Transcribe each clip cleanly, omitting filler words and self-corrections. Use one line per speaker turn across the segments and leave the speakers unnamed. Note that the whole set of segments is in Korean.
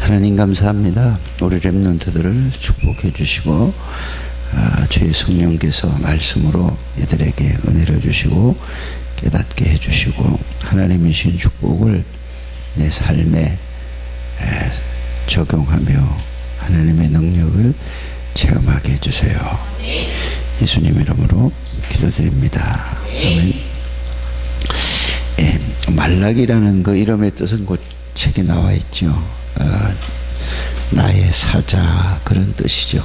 하나님 감사합니다. 우리 렘넌트들을 축복해 주시고 주의 성령께서 말씀으로 이들에게 은혜를 주시고 깨닫게 해 주시고 하나님의 신 축복을 내 삶에 적용하며 하나님의 능력을 체험하게 해주세요. 예수님 이름으로 기도드립니다. 아멘. 말라기라는 그 이름의 뜻은 그 책에 나와 있죠. 나의 사자 그런 뜻이죠.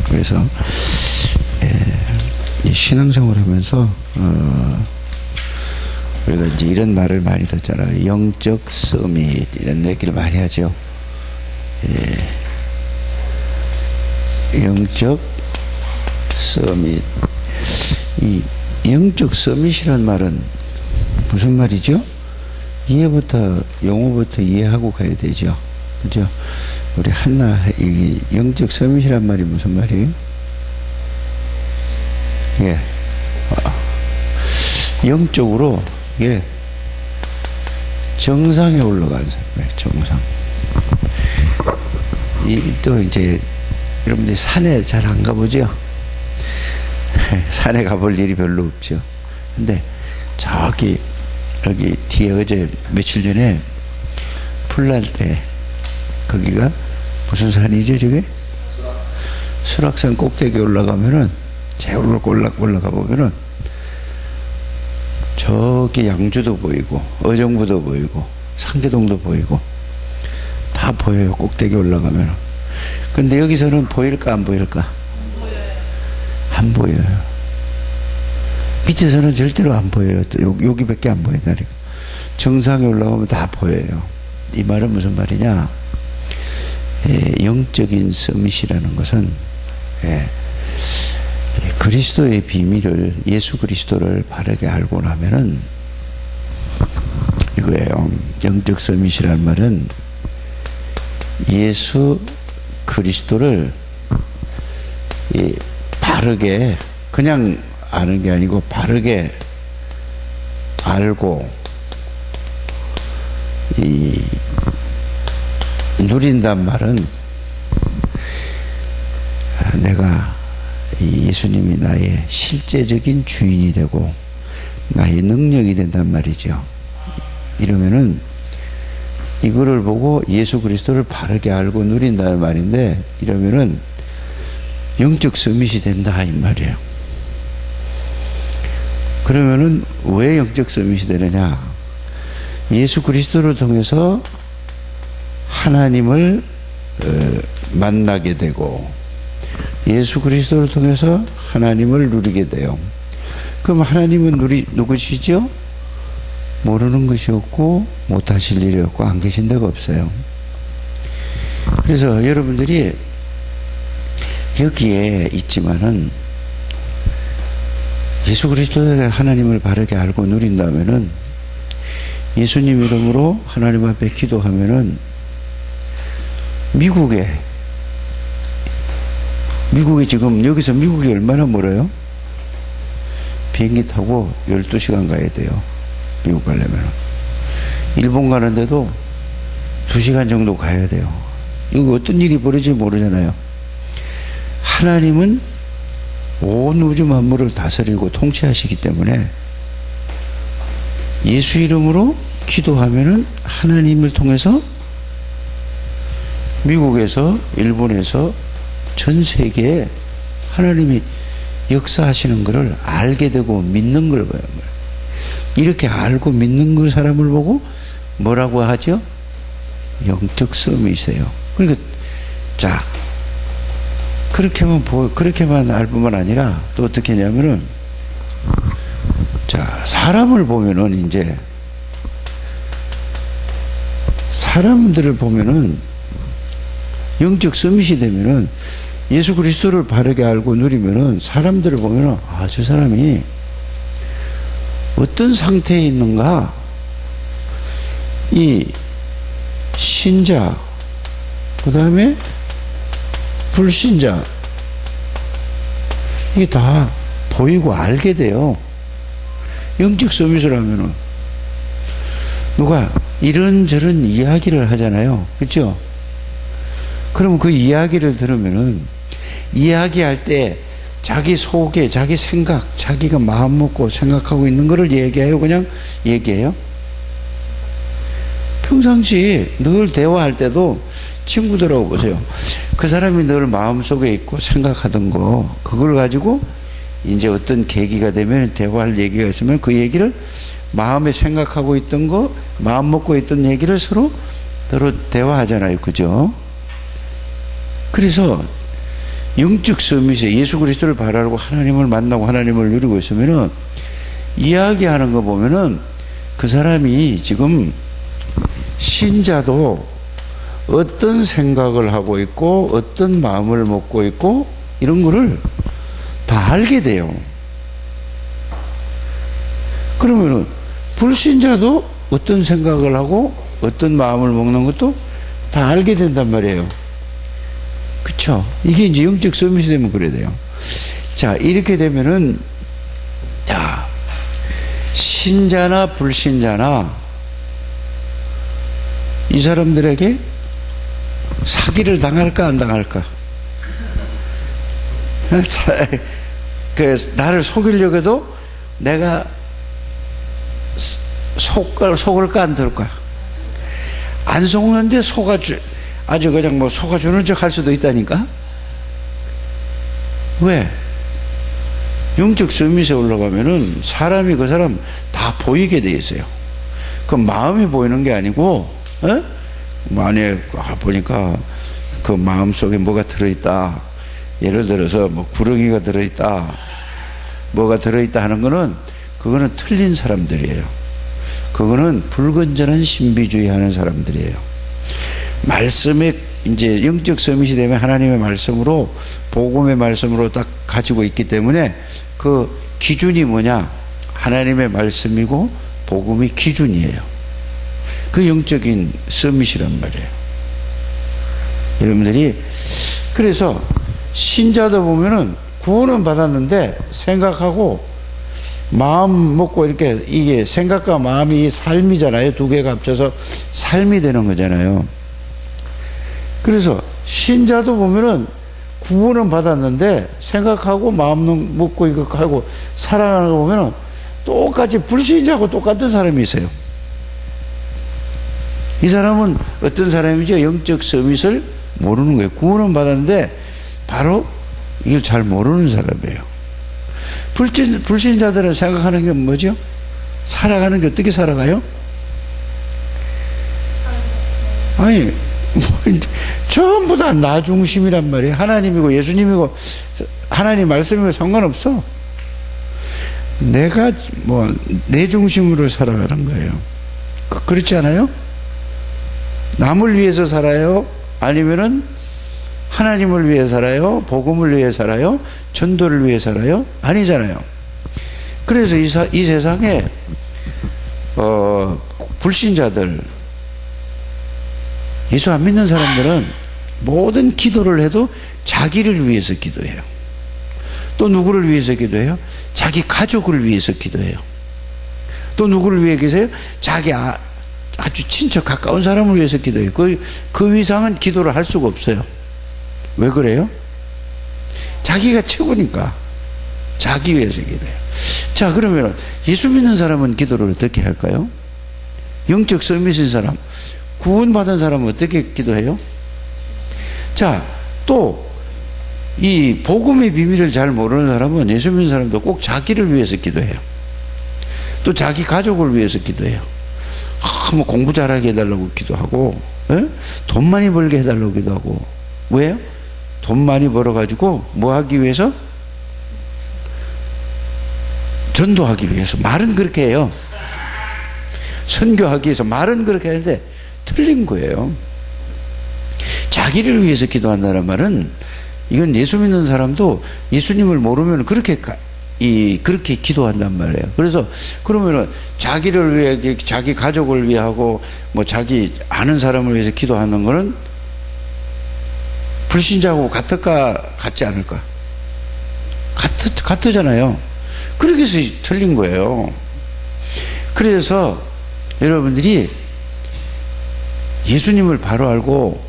그래서 이 신앙생활을 하면서 우리가 이제 이런 말을 많이 듣잖아요. 영적 서밋 이런 얘기를 많이 하죠. 영적 서밋. 이 영적 서밋이란 말은 무슨 말이죠? 이해부터 용어부터 이해하고 가야 되죠. 그죠? 우리 한나 이 영적 서밋이란 말이 무슨 말이에요? 영적으로 정상에 올라간 사람이에요. 정상. 또 이제 여러분들이 산에 잘 안 가보죠? 산에 가볼 일이 별로 없죠. 근데 저기 여기 뒤에 어제 며칠 전에 풀날 때 거기가 무슨 산이죠 저게? 수락산 꼭대기에 올라가면은 제일 올라가 보면은 저기 양주도 보이고 어정부도 보이고 상계동도 보이고 다 보여요. 꼭대기 올라가면은. 근데 여기서는 보일까 안 보일까? 안 보여요. 밑에서는 절대로 안 보여요. 여기밖에 안 보인다니까. 정상에 올라가면 다 보여요. 이 말은 무슨 말이냐? 영적인 서밋이라는 것은 그리스도의 비밀을 예수 그리스도를 바르게 알고 나면은 이거예요. 영적 서밋이라는 말은 예수 그리스도를 바르게 그냥 아는 게 아니고 바르게 알고 누린단 말은 내가 예수님이 나의 실제적인 주인이 되고 나의 능력이 된단 말이죠. 이러면은 이거를 보고 예수 그리스도를 바르게 알고 누린다는 말인데 이러면은 영적 서밋이 된다 이 말이에요. 그러면은 왜 영적 서밋이 되느냐? 예수 그리스도를 통해서 하나님을 만나게 되고 예수 그리스도를 통해서 하나님을 누리게 돼요. 그럼 하나님은 누구시죠? 모르는 것이 없고 못하실 일이 없고 안 계신 데가 없어요. 그래서 여러분들이 여기에 있지만은 예수 그리스도의 하나님을 바르게 알고 누린다면은 예수님 이름으로 하나님 앞에 기도하면은 미국에 지금 여기서 미국이 얼마나 멀어요? 비행기 타고 12시간 가야 돼요. 미국 가려면. 일본 가는데도 2시간 정도 가야 돼요. 여기 어떤 일이 벌어질지 모르잖아요. 하나님은 온 우주 만물을 다스리고 통치하시기 때문에 예수 이름으로 기도하면은 하나님을 통해서 미국에서 일본에서 전 세계에 하나님이 역사하시는 것을 알게 되고 믿는 걸 봐요. 이렇게 알고 믿는 걸 사람을 보고 뭐라고 하죠? 영적 서밋이세요. 그러니까 자 그렇게만 알 뿐만 아니라 또 어떻게 하냐면은 자 사람을 보면은 이제 사람들을 보면은 영적 서밋이 되면은 예수 그리스도를 바르게 알고 누리면은 사람들을 보면은 저 사람이 어떤 상태에 있는가? 이 신자, 그 다음에 불신자, 이게 다 보이고 알게 돼요. 영적 서밋을 하면은 누가 이런저런 이야기를 하잖아요. 그렇죠? 그러면 그 이야기를 들으면은 이야기할 때 자기 속에 자기 생각, 자기가 마음 먹고 생각하고 있는 거를 얘기해요? 그냥 얘기해요? 평상시 늘 대화할 때도 친구들하고 보세요. 그 사람이 늘 마음속에 있고 생각하던 거, 그걸 가지고 이제 어떤 계기가 되면 대화할 얘기가 있으면 그 얘기를 마음에 생각하고 있던 거, 마음 먹고 있던 얘기를 서로 대화하잖아요. 그죠? 그래서 영적 서밋에 예수 그리스도를 바라고 하나님을 만나고 하나님을 누리고 있으면은 이야기하는 거 보면은 그 사람이 지금 신자도 어떤 생각을 하고 있고 어떤 마음을 먹고 있고 이런 거를 다 알게 돼요. 그러면은 불신자도 어떤 생각을 하고 어떤 마음을 먹는 것도 다 알게 된단 말이에요. 그쵸? 이게 이제 영적 서밋이 되면 그래야 돼요. 자, 이렇게 되면은, 자, 신자나 불신자나 이 사람들에게 사기를 당할까, 안 당할까? 나를 속이려고 해도 내가 속을까, 안 들을까? 안 속는데 아주 그냥 뭐 속아주는 척 할 수도 있다니까? 왜? 영적 서밋에 올라가면은 사람이 그 사람 다 보이게 돼 있어요. 그 마음이 보이는 게 아니고, 만약에 보니까 그 마음 속에 뭐가 들어있다. 예를 들어서 뭐 구렁이가 들어있다. 뭐가 들어있다 하는 거는 그거는 틀린 사람들이에요. 그거는 불건전한 신비주의 하는 사람들이에요. 말씀에 이제 영적 서밋이 되면 하나님의 말씀으로 복음의 말씀으로 딱 가지고 있기 때문에 그 기준이 뭐냐? 하나님의 말씀이고 복음이 기준이에요. 그 영적인 서밋이란 말이에요. 여러분들이 그래서 신자도 보면은 구원은 받았는데 생각하고 마음 먹고 이렇게 이게 생각과 마음이 삶이잖아요. 두 개가 합쳐서 삶이 되는 거잖아요. 그래서 신자도 보면은 구원은 받았는데 생각하고 마음 먹고 이거 하고 살아가는 거 보면은 똑같이 불신자하고 똑같은 사람이 있어요. 이 사람은 어떤 사람이죠? 영적 서밋을 모르는 거예요. 구원은 받았는데 바로 이걸 잘 모르는 사람이에요. 불신자들은 생각하는 게 뭐죠? 살아가는 게 어떻게 살아가요? 아니 전부 다 나 중심이란 말이에요. 하나님이고 예수님이고 하나님 말씀이고 상관없어. 내가 뭐 내 중심으로 살아가는 거예요. 그렇지 않아요? 남을 위해서 살아요? 아니면은 하나님을 위해 살아요? 복음을 위해 살아요? 전도를 위해 살아요? 아니잖아요. 그래서 이 세상에 불신자들, 예수 안 믿는 사람들은 모든 기도를 해도 자기를 위해서 기도해요. 또 누구를 위해서 기도해요? 자기 가족을 위해서 기도해요. 또 누구를 위해 계세요? 자기 아주 친척 가까운 사람을 위해서 기도해요. 그 이상은 기도를 할 수가 없어요. 왜 그래요? 자기가 최고니까 자기 위해서 기도해요. 자, 그러면 예수 믿는 사람은 기도를 어떻게 할까요? 영적 서밋인 사람, 구원받은 사람은 어떻게 기도해요? 자, 또 이 복음의 비밀을 잘 모르는 사람은 예수 믿는 사람도 꼭 자기를 위해서 기도해요. 또 자기 가족을 위해서 기도해요. 뭐 공부 잘하게 해달라고 기도하고, 돈 많이 벌게 해달라고 기도하고. 왜요? 돈 많이 벌어가지고 뭐 하기 위해서? 전도하기 위해서. 말은 그렇게 해요. 선교하기 위해서 말은 그렇게 하는데 틀린 거예요. 자기를 위해서 기도한다는 말은 이건 예수 믿는 사람도 예수님을 모르면 그렇게 기도한단 말이에요. 그래서 그러면은 자기를 위해, 자기 가족을 위하고 뭐 자기 아는 사람을 위해서 기도하는 거는 불신자하고 같을까 같지 않을까? 같으잖아요. 그렇게 해서 틀린 거예요. 그래서 여러분들이 예수님을 바로 알고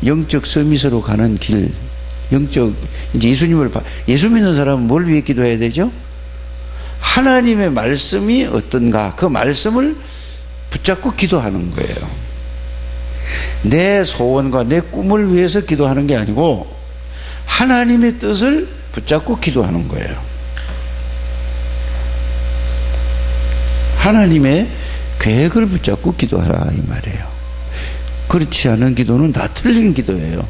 영적 서밋으로 가는 길, 영적, 이제 예수 믿는 사람은 뭘 위해 기도해야 되죠? 하나님의 말씀이 어떤가, 그 말씀을 붙잡고 기도하는 거예요. 내 소원과 내 꿈을 위해서 기도하는 게 아니고 하나님의 뜻을 붙잡고 기도하는 거예요. 하나님의 계획을 붙잡고 기도하라 이 말이에요. 그렇지 않은 기도는 다 틀린 기도예요.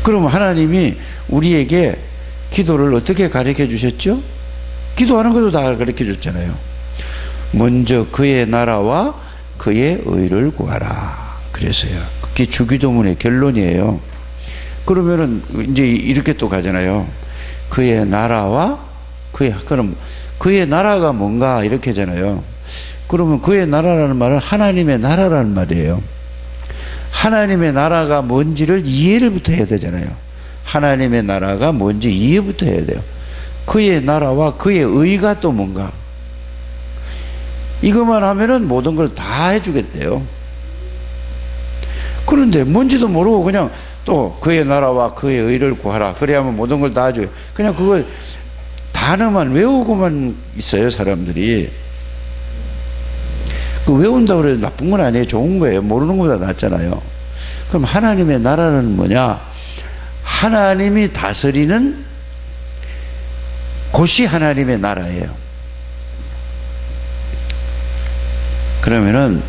그럼 하나님이 우리에게 기도를 어떻게 가르쳐 주셨죠? 기도하는 것도 다 가르쳐 줬잖아요. 먼저 그의 나라와 그의 의를 구하라. 그래서요. 그게 주기도문의 결론이에요. 그러면은 이제 이렇게 또 가잖아요. 그의 나라와 그럼 그의 나라가 뭔가 이렇게 하잖아요. 그러면 그의 나라라는 말은 하나님의 나라라는 말이에요. 하나님의 나라가 뭔지를 이해를부터 해야 되잖아요. 하나님의 나라가 뭔지 이해부터 해야 돼요. 그의 나라와 그의 의가 또 뭔가, 이것만 하면은 모든 걸 다 해주겠대요. 그런데 뭔지도 모르고 그냥 또 그의 나라와 그의 의를 구하라, 그래야만 모든 걸 다 해줘요. 그냥 그걸 단어만 외우고만 있어요 사람들이. 그 외운다고 해서 나쁜 건 아니에요. 좋은 거예요. 모르는 것보다 낫잖아요. 그럼 하나님의 나라는 뭐냐? 하나님이 다스리는 곳이 하나님의 나라예요. 그러면은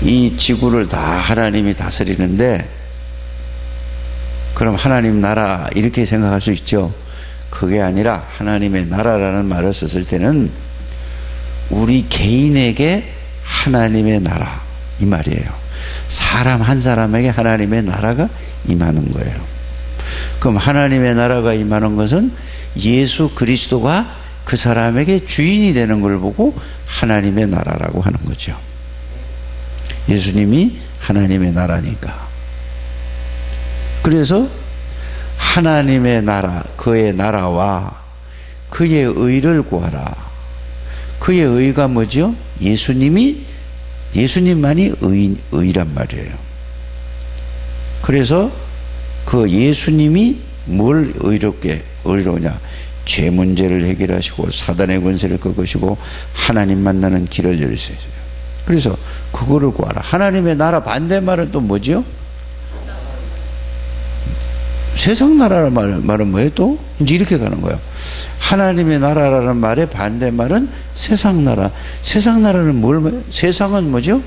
이 지구를 다 하나님이 다스리는데, 그럼 하나님 나라 이렇게 생각할 수 있죠. 그게 아니라 하나님의 나라라는 말을 썼을 때는 우리 개인에게 하나님의 나라 이 말이에요. 사람 한 사람에게 하나님의 나라가 임하는 거예요. 그럼 하나님의 나라가 임하는 것은 예수 그리스도가 그 사람에게 주인이 되는 걸 보고 하나님의 나라라고 하는 거죠. 예수님이 하나님의 나라니까. 그래서 하나님의 나라, 그의 나라와 그의 의를 구하라. 그의 의가 뭐죠? 예수님만이 의란 말이에요. 그래서 그 예수님이 뭘 의로우냐? 죄 문제를 해결하시고 사단의 권세를 꺾으시고 하나님 만나는 길을 열으세요. 그래서 그거를 구하라. 하나님의 나라 반대말은 또 뭐죠? 세상 나라라는 말은 뭐예요 또? 이제 이렇게 가는 거예요. 하나님의 나라라는 말의 반대말은 세상 나라. 세상 나라는 세상은 뭐죠?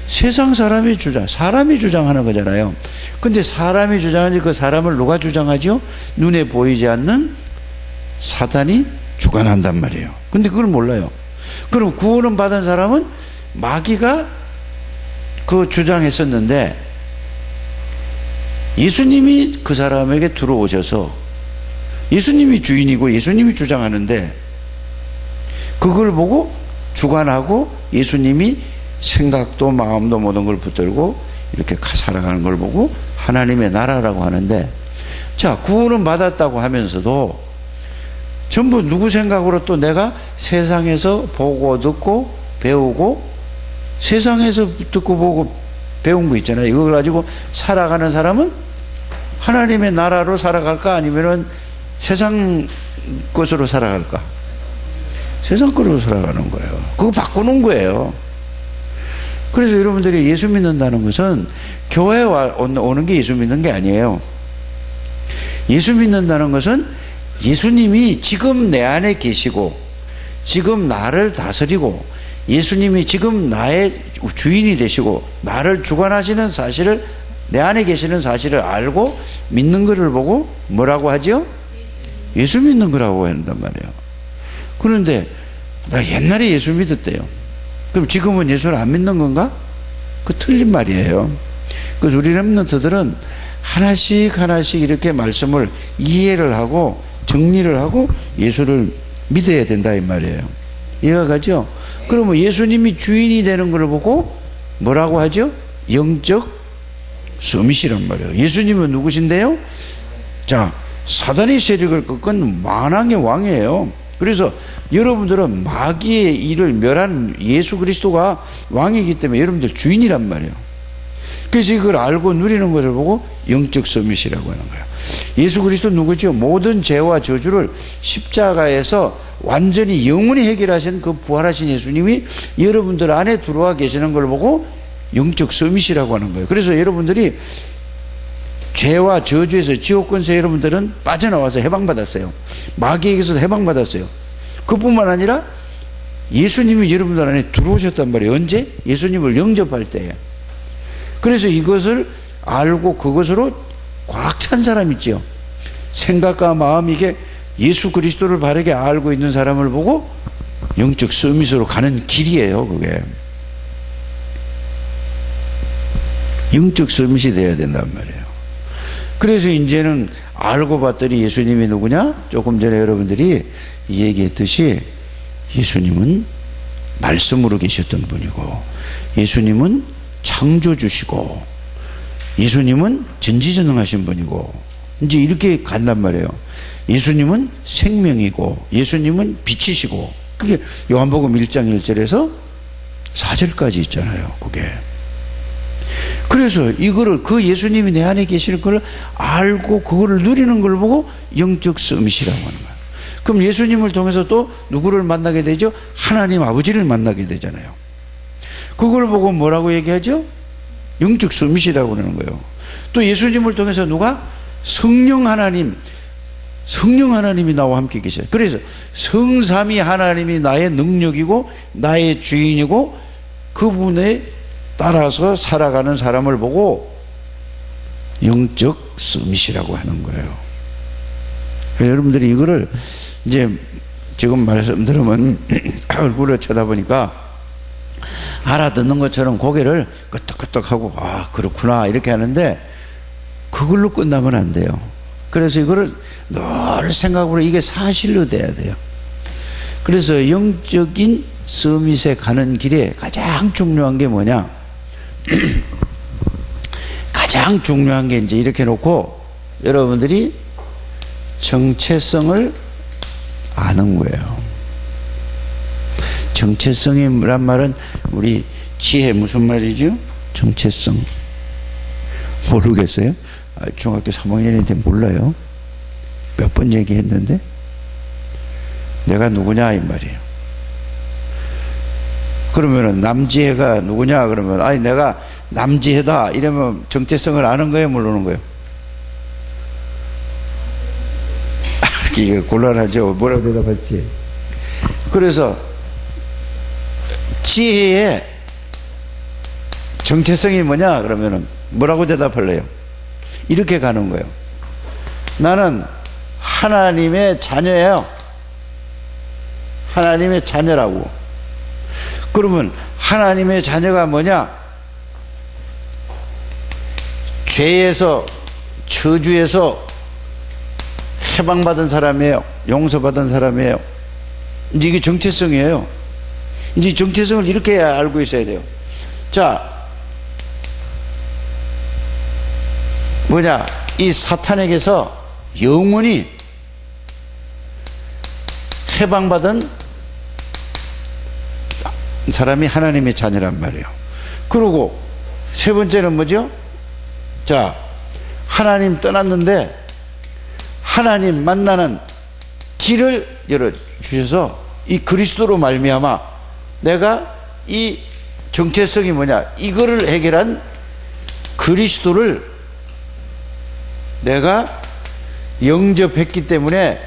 세상 사람이 주장하는 거잖아요. 근데 사람이 주장하지 그 사람을 누가 주장하죠? 눈에 보이지 않는 사단이 주관한단 말이에요. 근데 그걸 몰라요. 그럼 구원을 받은 사람은 마귀가 그 주장했었는데 예수님이 그 사람에게 들어오셔서 예수님이 주인이고 예수님이 주장하는데 그걸 보고 주관하고 예수님이 생각도 마음도 모든 걸 붙들고 이렇게 살아가는 걸 보고 하나님의 나라라고 하는데, 자, 구원은 받았다고 하면서도 전부 누구 생각으로 또 내가 세상에서 보고 듣고 배우고 세상에서 듣고 보고 배운 거 있잖아요. 이걸 가지고 살아가는 사람은 하나님의 나라로 살아갈까 아니면은 세상 것으로 살아갈까? 세상 것으로 살아가는 거예요. 그거 바꾸는 거예요. 그래서 여러분들이 예수 믿는다는 것은 교회에 오는 게 예수 믿는 게 아니에요. 예수 믿는다는 것은 예수님이 지금 내 안에 계시고 지금 나를 다스리고 예수님이 지금 나의 주인이 되시고 나를 주관하시는 사실을, 내 안에 계시는 사실을 알고 믿는 것을 보고 뭐라고 하죠? 예수 믿는 거라고 한단 말이에요. 그런데 나 옛날에 예수 믿었대요. 그럼 지금은 예수를 안 믿는 건가? 그 틀린 말이에요. 그래서 우리 렘넌트들은 하나씩 하나씩 이렇게 말씀을 이해를 하고 정리를 하고 예수를 믿어야 된다 이 말이에요. 이해가 가죠? 그러면 예수님이 주인이 되는 걸 보고 뭐라고 하죠? 영적 서밋이란 말이에요. 예수님은 누구신데요? 자, 사단의 세력을 꺾은 만왕의 왕이에요. 그래서 여러분들은 마귀의 일을 멸하는 예수 그리스도가 왕이기 때문에 여러분들 주인이란 말이에요. 그래서 이걸 알고 누리는 것을 보고 영적 서밋이라고 하는 거예요. 예수 그리스도 누구죠? 모든 죄와 저주를 십자가에서 완전히 영원히 해결하신 그 부활하신 예수님이 여러분들 안에 들어와 계시는 걸 보고 영적 서밋이라고 하는 거예요. 그래서 여러분들이 죄와 저주에서 지옥권세 여러분들은 빠져나와서 해방받았어요. 마귀에게서도 해방받았어요. 그뿐만 아니라 예수님이 여러분들 안에 들어오셨단 말이에요. 언제? 예수님을 영접할 때에. 그래서 이것을 알고 그것으로 꽉 찬 사람 있죠. 생각과 마음이 이게 예수 그리스도를 바르게 알고 있는 사람을 보고 영적 서밋으로 가는 길이에요. 그게 영적 서밋이 돼야 된단 말이에요. 그래서 이제는 알고 봤더니 예수님이 누구냐? 조금 전에 여러분들이 얘기했듯이 예수님은 말씀으로 계셨던 분이고, 예수님은 창조주시고, 예수님은 전지전능하신 분이고, 이제 이렇게 간단 말이에요. 예수님은 생명이고, 예수님은 빛이시고, 그게 요한복음 1장 1절에서 4절까지 있잖아요. 그게. 그래서 이거를 그 예수님이 내 안에 계실 걸 알고 그거를 누리는 걸 보고 영적 서밋이라고 하는 거예요. 그럼 예수님을 통해서 또 누구를 만나게 되죠? 하나님 아버지를 만나게 되잖아요. 그걸 보고 뭐라고 얘기하죠? 영적 서밋이라고 하는 거예요. 또 예수님을 통해서 누가? 성령 하나님이 나와 함께 계셔요. 그래서 성삼위 하나님이 나의 능력이고 나의 주인이고 그분에 따라서 살아가는 사람을 보고 영적 서밋이라고 하는 거예요. 여러분들이 이거를 이제 지금 말씀 들으면 얼굴을 쳐다보니까 알아듣는 것처럼 고개를 끄덕끄덕하고 아 그렇구나 이렇게 하는데 그걸로 끝나면 안 돼요. 그래서 이거를 늘 생각으로 이게 사실로 돼야 돼요. 그래서 영적인 서밋에 가는 길에 가장 중요한 게 뭐냐? 가장 중요한 게 이제 이렇게 놓고 여러분들이 정체성을 아는 거예요. 정체성이란 말은 우리 지혜 무슨 말이죠? 정체성 모르겠어요? 중학교 3학년인데 몰라요. 몇 번 얘기했는데 내가 누구냐 이 말이에요. 그러면은 남지혜가 누구냐 그러면 아니 내가 남지혜다 이러면 정체성을 아는 거예요, 모르는 거예요? 이게 곤란하죠. 뭐라고 대답할지. 그래서 지혜의 정체성이 뭐냐 그러면은 뭐라고 대답할래요? 이렇게 가는 거예요. 나는 하나님의 자녀예요. 하나님의 자녀라고. 그러면 하나님의 자녀가 뭐냐? 죄에서 저주에서 해방받은 사람이에요. 용서받은 사람이에요. 이제 이게 정체성이에요. 이제 정체성을 이렇게 알고 있어야 돼요. 자, 뭐냐? 이 사탄에게서 영원히 해방받은 사람이 하나님의 자녀란 말이에요. 그리고 세 번째는 뭐죠? 자, 하나님 떠났는데 하나님 만나는 길을 열어주셔서 이 그리스도로 말미암아 내가 이 정체성이 뭐냐? 이거를 해결한 그리스도를 내가 영접했기 때문에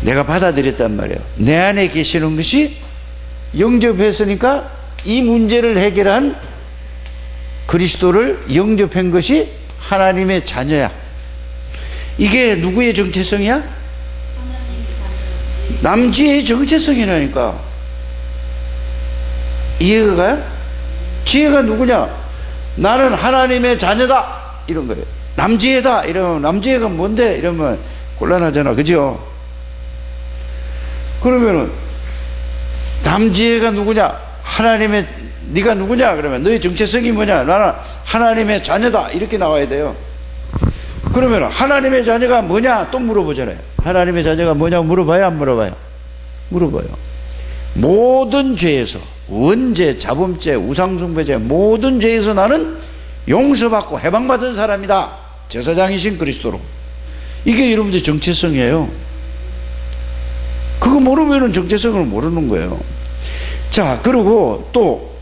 내가 받아들였단 말이에요. 내 안에 계시는 것이 영접했으니까 이 문제를 해결한 그리스도를 영접한 것이 하나님의 자녀야. 이게 누구의 정체성이야? 남지혜의 정체성이라니까. 이해가 가요? 지혜가 누구냐? 나는 하나님의 자녀다 이런 거예요. 남지혜다 이러면 남지혜가 뭔데? 이러면 곤란하잖아, 그죠? 그러면은 남지혜가 누구냐? 하나님의 네가 누구냐? 그러면 너의 정체성이 뭐냐? 나는 하나님의 자녀다 이렇게 나와야 돼요. 그러면 하나님의 자녀가 뭐냐 또 물어보잖아요. 하나님의 자녀가 뭐냐 물어봐요, 안 물어봐요? 물어봐요. 모든 죄에서, 원죄, 자범죄, 우상숭배죄, 모든 죄에서 나는 용서받고 해방받은 사람이다. 제사장이신 그리스도로. 이게 여러분들 정체성이에요. 그거 모르면 정체성을 모르는 거예요. 자, 그리고 또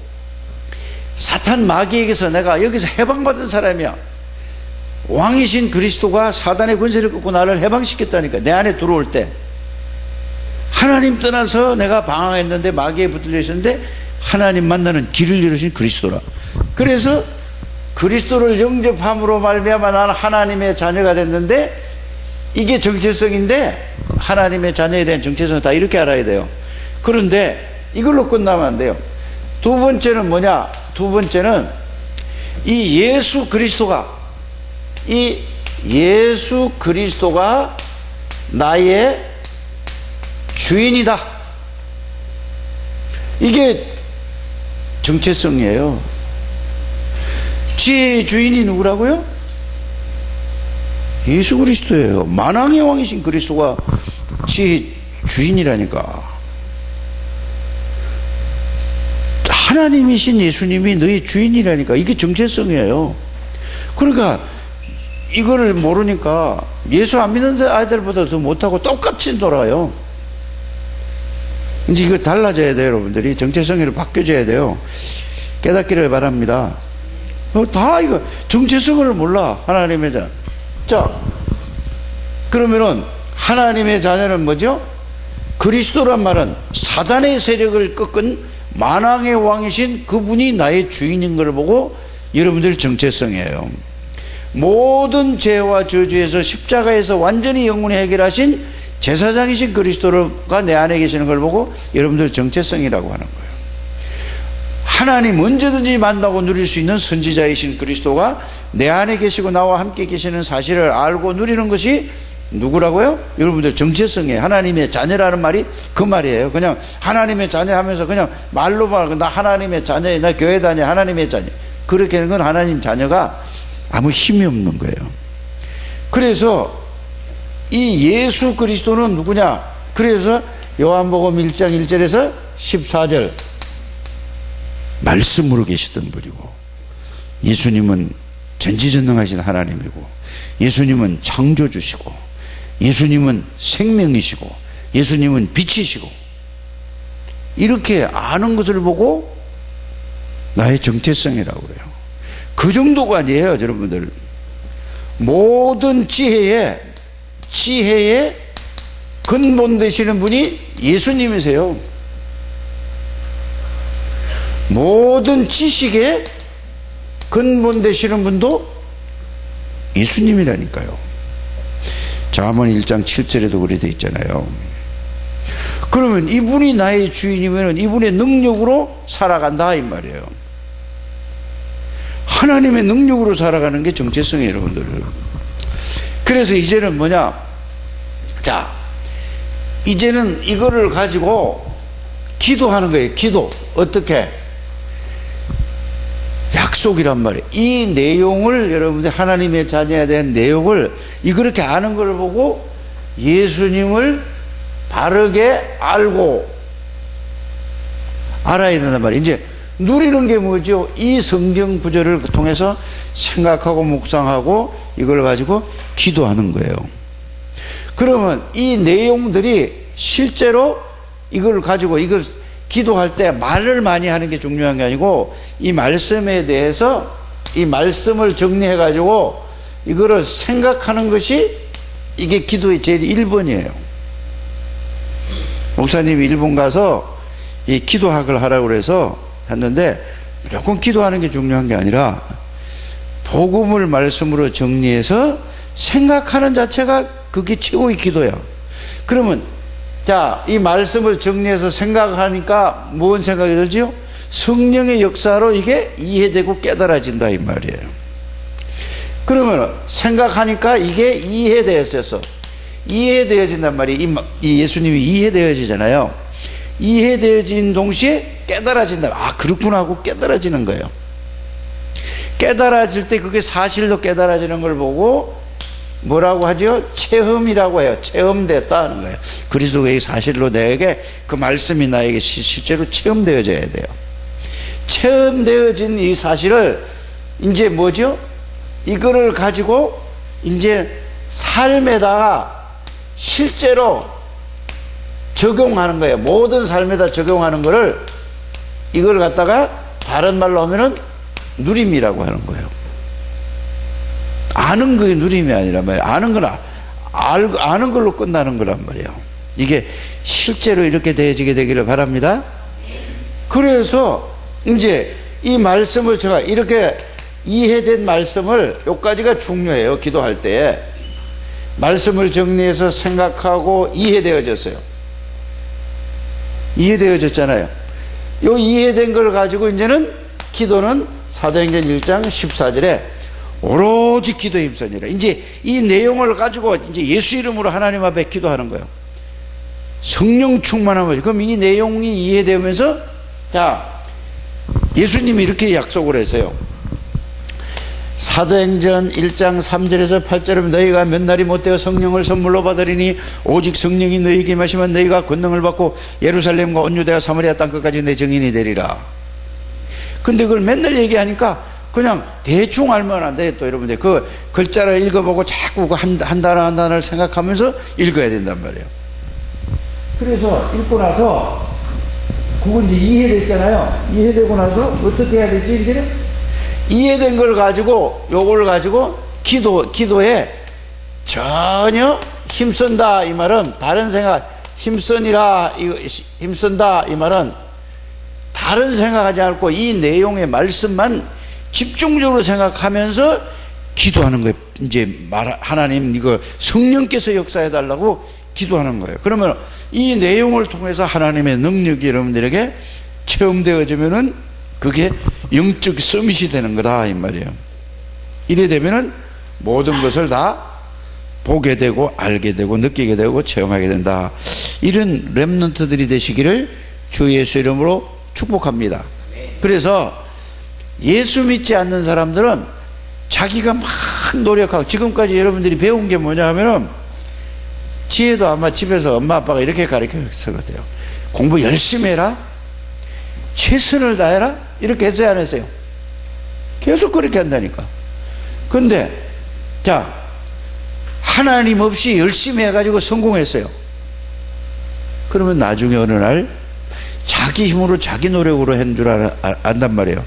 사탄 마귀에게서 내가 여기서 해방받은 사람이야. 왕이신 그리스도가 사단의 권세를 꺾고 나를 해방시켰다니까. 내 안에 들어올 때 하나님 떠나서 내가 방황했는데 마귀에 붙들려 있었는데 하나님 만나는 길을 열으신 그리스도라. 그래서 그리스도를 영접함으로 말미암아 나는 하나님의 자녀가 됐는데, 이게 정체성인데 하나님의 자녀에 대한 정체성을 다 이렇게 알아야 돼요. 그런데 이걸로 끝나면 안 돼요. 두 번째는 뭐냐? 두 번째는 이 예수 그리스도가 나의 주인이다. 이게 정체성이에요. 지혜의 주인이 누구라고요? 예수 그리스도예요. 만왕의 왕이신 그리스도가 지혜의 주인이라니까. 하나님이신 예수님이 너희 주인이라니까. 이게 정체성이에요. 그러니까 이거를 모르니까 예수 안 믿는 아이들보다 더 못하고 똑같이 놀아요. 이제 이거 달라져야 돼요. 여러분들이 정체성이 바뀌어져야 돼요. 깨닫기를 바랍니다. 다 이거 정체성을 몰라. 하나님의 자녀. 자, 그러면은 하나님의 자녀는 뭐죠? 그리스도란 말은 사단의 세력을 꺾은 만왕의 왕이신 그분이 나의 주인인 걸 보고 여러분들 정체성이에요. 모든 죄와 저주에서 십자가에서 완전히 영원히 해결하신 제사장이신 그리스도가 내 안에 계시는 걸 보고 여러분들 정체성이라고 하는 거예요. 하나님 언제든지 만나고 누릴 수 있는 선지자이신 그리스도가 내 안에 계시고 나와 함께 계시는 사실을 알고 누리는 것이 누구라고요? 여러분들 정체성이에요. 하나님의 자녀라는 말이 그 말이에요. 그냥 하나님의 자녀 하면서 그냥 말로만 나 하나님의 자녀야, 나 교회 다녀, 하나님의 자녀, 그렇게 하는 건 하나님 자녀가 아무 힘이 없는 거예요. 그래서 이 예수 그리스도는 누구냐? 그래서 요한복음 1장 1절에서 14절 말씀으로 계시던 분이고, 예수님은 전지전능하신 하나님이고, 예수님은 창조주시고, 예수님은 생명이시고, 예수님은 빛이시고, 이렇게 아는 것을 보고 나의 정체성이라고 그래요. 그 정도가 아니에요, 여러분들. 모든 지혜의 근본 되시는 분이 예수님이세요. 모든 지식의 근본 되시는 분도 예수님이라니까요. 잠언 1장 7절에도 그렇게 되어 있잖아요. 그러면 이분이 나의 주인이면 이분의 능력으로 살아간다 이 말이에요. 하나님의 능력으로 살아가는 게 정체성이에요, 여러분들. 그래서 이제는 뭐냐? 자, 이제는 이거를 가지고 기도하는 거예요. 기도. 어떻게? 약속이란 말이에요. 이 내용을 여러분들 하나님의 자녀에 대한 내용을 이렇게 아는 걸 보고 예수님을 바르게 알아야 된단 말이에요. 이제 누리는 게 뭐죠? 이 성경 구절을 통해서 생각하고 묵상하고 이걸 가지고 기도하는 거예요. 그러면 이 내용들이 실제로 이걸 가지고 이걸 기도할 때 말을 많이 하는 게 중요한 게 아니고 이 말씀에 대해서 이 말씀을 정리해 가지고 이거를 생각하는 것이 이게 기도의 제일 1번이에요. 목사님이 일본 가서 이 기도학을 하라고 그래서 했는데 무조건 기도하는 게 중요한 게 아니라 복음을 말씀으로 정리해서 생각하는 자체가 그게 최고의 기도야. 그러면 자, 이 말씀을 정리해서 생각하니까 무슨 생각이 들지요? 성령의 역사로 이게 이해되고 깨달아진다 이 말이에요. 그러면 생각하니까 이게 이해되어진단 말이에요. 이 예수님이 이해되어지잖아요. 이해되어진 동시에 깨달아진다. 아, 그렇구나 하고 깨달아지는 거예요. 깨달아질 때 그게 사실로 깨달아지는 걸 보고 뭐라고 하죠? 체험이라고 해요. 체험됐다 하는 거예요. 그리스도의 사실로 내게 그 말씀이 나에게 실제로 체험되어져야 돼요. 체험되어진 이 사실을 이제 뭐죠? 이거를 가지고 이제 삶에다가 실제로 적용하는 거예요. 모든 삶에다 적용하는 거를 이걸 갖다가 다른 말로 하면은 누림이라고 하는 거예요. 아는 그게 누림이 아니란 말이에요. 아는 건 아는 걸로 끝나는 거란 말이에요. 이게 실제로 이렇게 되어지게 되기를 바랍니다. 그래서 이제 이 말씀을 제가 이렇게 이해된 말씀을 여기까지가 중요해요. 기도할 때 말씀을 정리해서 생각하고 이해되어졌어요. 이해되어졌잖아요. 요 이해된 걸 가지고 이제는 기도는 사도행전 1장 14절에 오로지 기도에 힘쓰니라. 이제 이 내용을 가지고 이제 예수 이름으로 하나님 앞에 기도하는 거예요. 성령 충만한 거죠. 그럼 이 내용이 이해되면서 자, 예수님이 이렇게 약속을 했어요. 사도행전 1장 3절에서 8절에 너희가 몇 날이 못되어 성령을 선물로 받으리니 오직 성령이 너희에게 임하시면 너희가 권능을 받고 예루살렘과 온 유대와 사마리아 땅끝까지 내 증인이 되리라. 근데 그걸 맨날 얘기하니까 그냥 대충 알면 안 돼요. 또 여러분들 그 글자를 읽어보고 자꾸 한 단어 한 단어를 생각하면서 읽어야 된단 말이에요. 그래서 읽고 나서 그건 이제 이해됐잖아요. 이해되고 나서 어떻게 해야 되지? 이제는 이해된 걸 가지고 요걸 가지고 기도에 전혀 힘쓴다 이 말은 다른 생각 힘쓰니라 힘쓴다 이 말은 다른 생각하지 않고 이 내용의 말씀만 집중적으로 생각하면서 기도하는 거예요. 이제 하나님 이거 성령께서 역사해 달라고 기도하는 거예요. 그러면 이 내용을 통해서 하나님의 능력이 여러분들에게 체험되어지면은 그게 영적 서밋이 되는 거다 이 말이에요. 이래 되면은 모든 것을 다 보게 되고 알게 되고 느끼게 되고 체험하게 된다. 이런 렘넌트들이 되시기를 주 예수 이름으로 축복합니다. 그래서 예수 믿지 않는 사람들은 자기가 막 노력하고 지금까지 여러분들이 배운 게 뭐냐 하면은 지혜도 아마 집에서 엄마 아빠가 이렇게 가르쳤거든요. 공부 열심히 해라, 최선을 다해라, 이렇게 했어요 안 했어요? 계속 그렇게 한다니까. 근데 자 하나님 없이 열심히 해가지고 성공했어요. 그러면 나중에 어느 날 자기 힘으로 자기 노력으로 한 줄 안단 말이에요.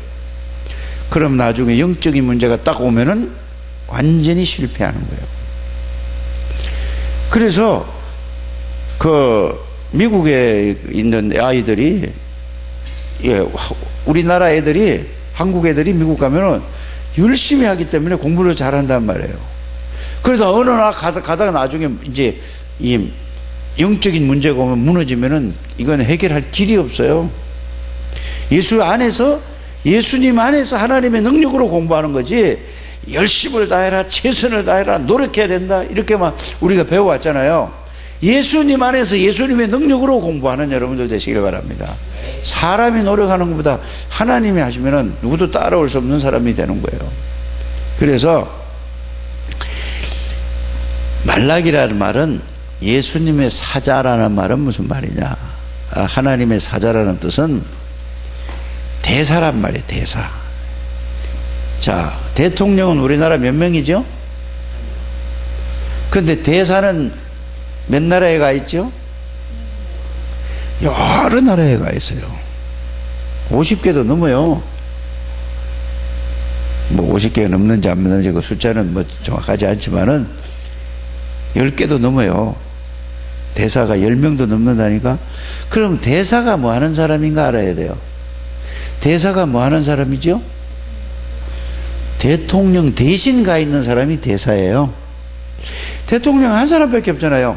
그럼 나중에 영적인 문제가 딱 오면은 완전히 실패하는 거예요. 그래서 그 미국에 있는 아이들이 우리나라 애들이 한국 애들이 미국 가면은 열심히 하기 때문에 공부를 잘한단 말이에요. 그래서 어느 날 가다가 나중에 이제 이 영적인 문제가 오면 무너지면은 이건 해결할 길이 없어요. 예수님 안에서 하나님의 능력으로 공부하는 거지 열심을 다해라, 최선을 다해라, 노력해야 된다 이렇게만 우리가 배워왔잖아요. 예수님 안에서 예수님의 능력으로 공부하는 여러분들 되시길 바랍니다. 사람이 노력하는 것보다 하나님이 하시면은 누구도 따라올 수 없는 사람이 되는 거예요. 그래서 말락이라는 말은 예수님의 사자라는 말은 무슨 말이냐? 하나님의 사자라는 뜻은 대사란 말이에요. 대사. 자, 대통령은 우리나라 몇 명이죠? 근데 대사는 몇 나라에 가 있죠? 여러 나라에 가 있어요. 50개도 넘어요. 뭐 50개가 넘는지 안 넘는지 그 숫자는 뭐 정확하지 않지만은 10개도 넘어요. 대사가 10명도 넘는다니까. 그럼 대사가 뭐 하는 사람인가 알아야 돼요. 대사가 뭐 하는 사람이죠? 대통령 대신 가 있는 사람이 대사예요. 대통령 한 사람밖에 없잖아요.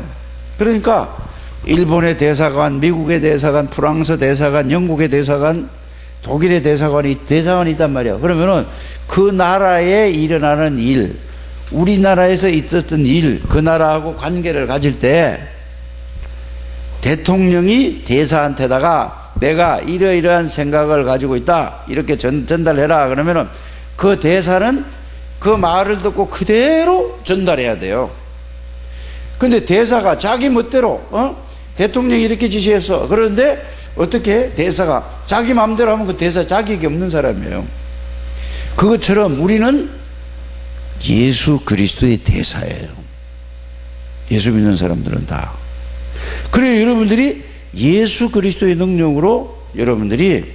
그러니까 일본의 대사관, 미국의 대사관, 프랑스 대사관, 영국의 대사관, 독일의 대사관이 있단 말이에요. 그러면은 그 나라에 일어나는 일, 우리나라에서 있었던 일, 그 나라하고 관계를 가질 때 대통령이 대사한테다가 내가 이러이러한 생각을 가지고 있다 이렇게 전달해라 그러면은 그 대사는 그 말을 듣고 그대로 전달해야 돼요. 근데 대사가 자기 멋대로 대통령이 이렇게 지시했어. 그런데 어떻게 대사가 자기 마음대로 하면 그 대사 자격이 없는 사람이에요. 그것처럼 우리는 예수 그리스도의 대사예요. 예수 믿는 사람들은 다. 그래요. 여러분들이 예수 그리스도의 능력으로 여러분들이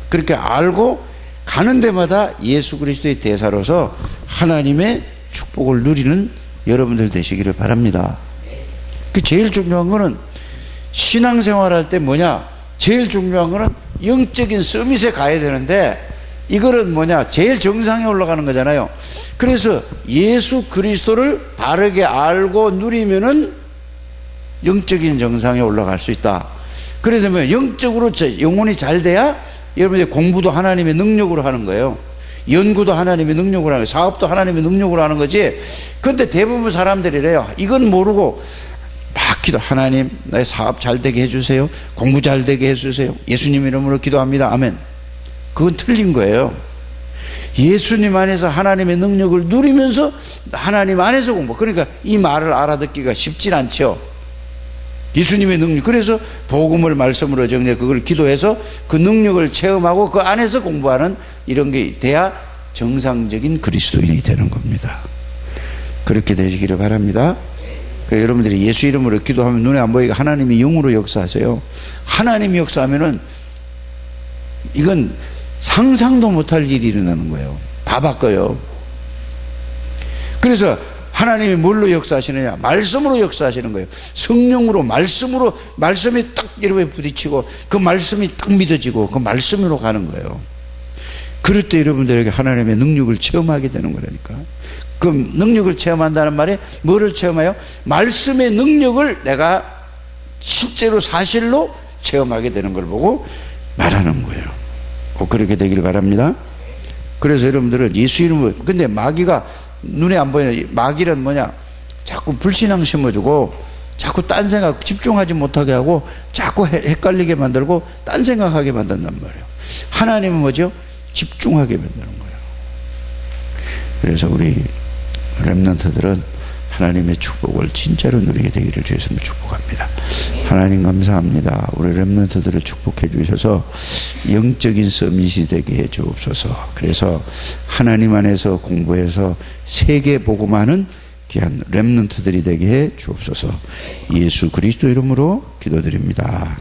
그렇게 알고 가는 데마다 예수 그리스도의 대사로서 하나님의 축복을 누리는 여러분들 되시기를 바랍니다. 그 제일 중요한 거는 신앙생활 할 때 뭐냐? 제일 중요한 거는 영적인 서밋에 가야 되는데 이거는 뭐냐? 제일 정상에 올라가는 거잖아요. 그래서 예수 그리스도를 바르게 알고 누리면은 영적인 정상에 올라갈 수 있다. 그래서 뭐 영적으로 영혼이 잘 돼야 여러분들 공부도 하나님의 능력으로 하는 거예요. 연구도 하나님의 능력으로 하는 거예요. 사업도 하나님의 능력으로 하는 거지. 근데 대부분 사람들이래요. 이건 모르고 막 기도, 하나님 나의 사업 잘 되게 해주세요. 공부 잘 되게 해주세요. 예수님 이름으로 기도합니다. 아멘. 그건 틀린 거예요. 예수님 안에서 하나님의 능력을 누리면서 하나님 안에서 공부. 그러니까 이 말을 알아듣기가 쉽진 않죠. 예수님의 능력. 그래서 복음을 말씀으로 정리해 그걸 기도해서 그 능력을 체험하고 그 안에서 공부하는 이런 게 돼야 정상적인 그리스도인이 되는 겁니다. 그렇게 되시기를 바랍니다. 그러니까 여러분들이 예수 이름으로 기도하면 눈에 안 보이게 하나님이 영으로 역사하세요. 하나님이 역사하면은 이건 상상도 못할 일이 일어나는 거예요. 다 바꿔요. 그래서 하나님이 뭘로 역사하시느냐? 말씀으로 역사하시는 거예요. 성령으로, 말씀으로, 말씀이 딱 여러분에 부딪히고 그 말씀이 딱 믿어지고 그 말씀으로 가는 거예요. 그럴 때 여러분들에게 하나님의 능력을 체험하게 되는 거라니까. 그 능력을 체험한다는 말에 뭐를 체험해요? 말씀의 능력을 내가 실제로 사실로 체험하게 되는 걸 보고 말하는 거예요. 꼭 그렇게 되길 바랍니다. 그래서 여러분들은 예수 이름으로, 근데 마귀가 눈에 안 보이는 마귀는 뭐냐? 자꾸 불신앙 심어주고 자꾸 딴 생각 집중하지 못하게 하고 자꾸 헷갈리게 만들고 딴 생각하게 만든단 말이에요. 하나님은 뭐죠? 집중하게 만드는 거예요. 그래서 우리 렘넌트들은 하나님의 축복을 진짜로 누리게 되기를 주에서 축복합니다. 하나님 감사합니다. 우리 렘넌트들을 축복해 주셔서 영적인 서밋이 되게 해 주옵소서. 그래서 하나님 안에서 공부해서 세계 복음하는 귀한 렘넌트들이 되게 해 주옵소서. 예수 그리스도 이름으로 기도드립니다.